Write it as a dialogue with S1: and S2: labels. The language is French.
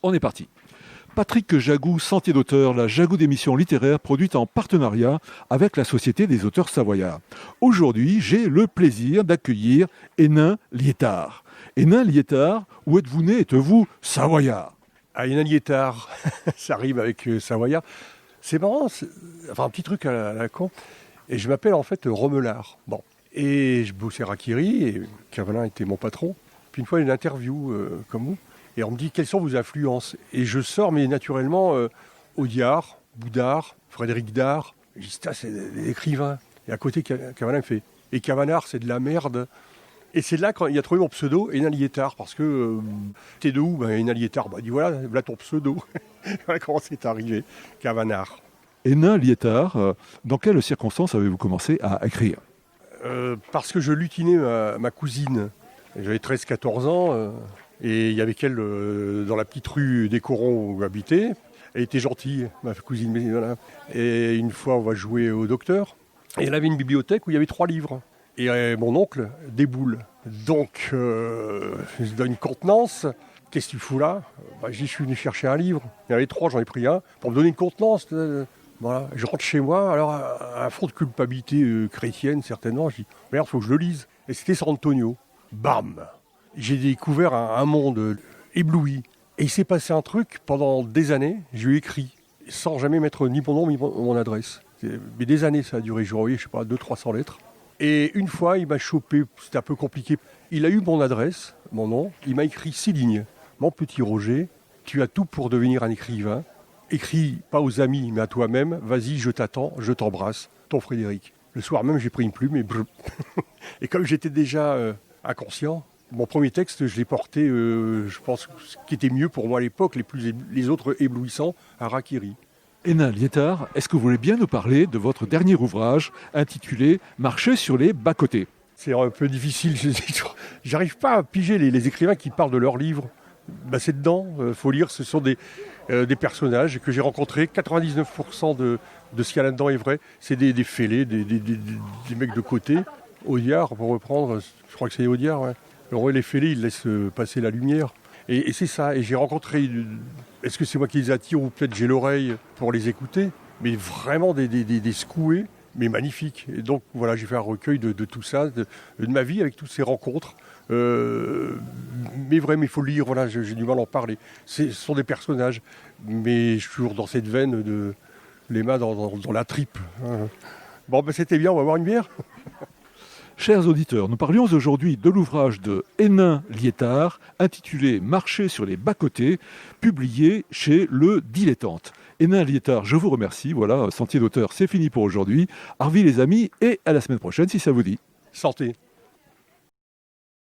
S1: on est parti. Patrick Jagou, Sentier d'auteur, la Jagou d'émission littéraire produite en partenariat avec la Société des auteurs savoyards. Aujourd'hui, j'ai le plaisir d'accueillir Hénin Liétard. Hénin Liétard, où êtes-vous né? Êtes-vous savoyard?
S2: Hénin Liétard, ça rime avec savoyard. C'est marrant, un petit truc à la con. Et je m'appelle en fait Romelard. Bon. Et je bossais à Rakiri, et Cavalin était mon patron. Puis une fois, une interview comme vous. Et on me dit, quelles sont vos influences? Et je sors, mais naturellement, Audiard, Boudard, Frédéric Dard. Je dis, c'est des écrivains. Et à côté, Cavalin me fait, et Cavanard, c'est de la merde. Et c'est là qu'il a trouvé mon pseudo, Hénin Liétard, parce que t'es de où? Hénin Liétard. Il dit, voilà ton pseudo. Voilà comment c'est arrivé, Cavanard.
S1: Hénin Liétard, dans quelles circonstances avez-vous commencé à écrire?
S2: Parce que je lutinais ma cousine. J'avais 13-14 ans. Et il y avait qu'elle dans la petite rue des Corons où j'habitais. Elle était gentille, ma cousine. Mais voilà. Et une fois, on va jouer au docteur. Et elle avait une bibliothèque où il y avait 3 livres. Et mon oncle déboule. Donc, je donne une contenance. Qu'est-ce que tu fous là? Je dis, je suis venu chercher un livre. Il y en avait 3, j'en ai pris un. Pour me donner une contenance. Voilà. Je rentre chez moi. Alors, un fond de culpabilité chrétienne, certainement. Je dis, merde, il faut que je le lise. Et c'était San Antonio. Bam! J'ai découvert un monde ébloui. Et il s'est passé un truc, pendant des années, je lui ai écrit, sans jamais mettre ni mon nom ni mon adresse. Mais des années ça a duré, j'ai envoyé, 200-300 lettres. Et une fois, il m'a chopé, c'était un peu compliqué. Il a eu mon adresse, mon nom, il m'a écrit 6 lignes. Mon petit Roger, tu as tout pour devenir un écrivain. Écris pas aux amis, mais à toi-même. Vas-y, je t'attends, je t'embrasse. Ton Frédéric. Le soir même, j'ai pris une plume et comme j'étais déjà inconscient, mon premier texte, je l'ai porté, je pense, ce qui était mieux pour moi à l'époque, les autres éblouissants, à Rakiri.
S1: Hénin Liétard, est-ce que vous voulez bien nous parler de votre dernier ouvrage intitulé « Marcher sur les bas-côtés » ?
S2: C'est un peu difficile, j'arrive pas à piger les écrivains qui parlent de leurs livres. C'est dedans, faut lire, ce sont des personnages que j'ai rencontrés, 99% de ce qu'il y a là-dedans est vrai, c'est des fêlés, des mecs de côté. Audiard, pour reprendre, je crois que c'est Audiard, ouais. Les fêlés, ils laissent passer la lumière. Et c'est ça. Et j'ai rencontré, est-ce que c'est moi qui les attire ou peut-être j'ai l'oreille pour les écouter, mais vraiment des secoués, mais magnifiques. Et donc voilà, j'ai fait un recueil de tout ça, de ma vie avec toutes ces rencontres. Mais vraiment, il faut le lire, voilà, j'ai du mal à en parler. Ce sont des personnages, mais je suis toujours dans cette veine de les mains dans la tripe. Bon, c'était bien, on va boire une bière.
S1: Chers auditeurs, nous parlions aujourd'hui de l'ouvrage de Hénin Liétard, intitulé « Marcher sur les bas-côtés », publié chez Le Dilettante. Hénin Liétard, je vous remercie. Voilà, Sentier d'auteur, c'est fini pour aujourd'hui. Arvi les amis, et à la semaine prochaine si ça vous dit.
S2: Santé.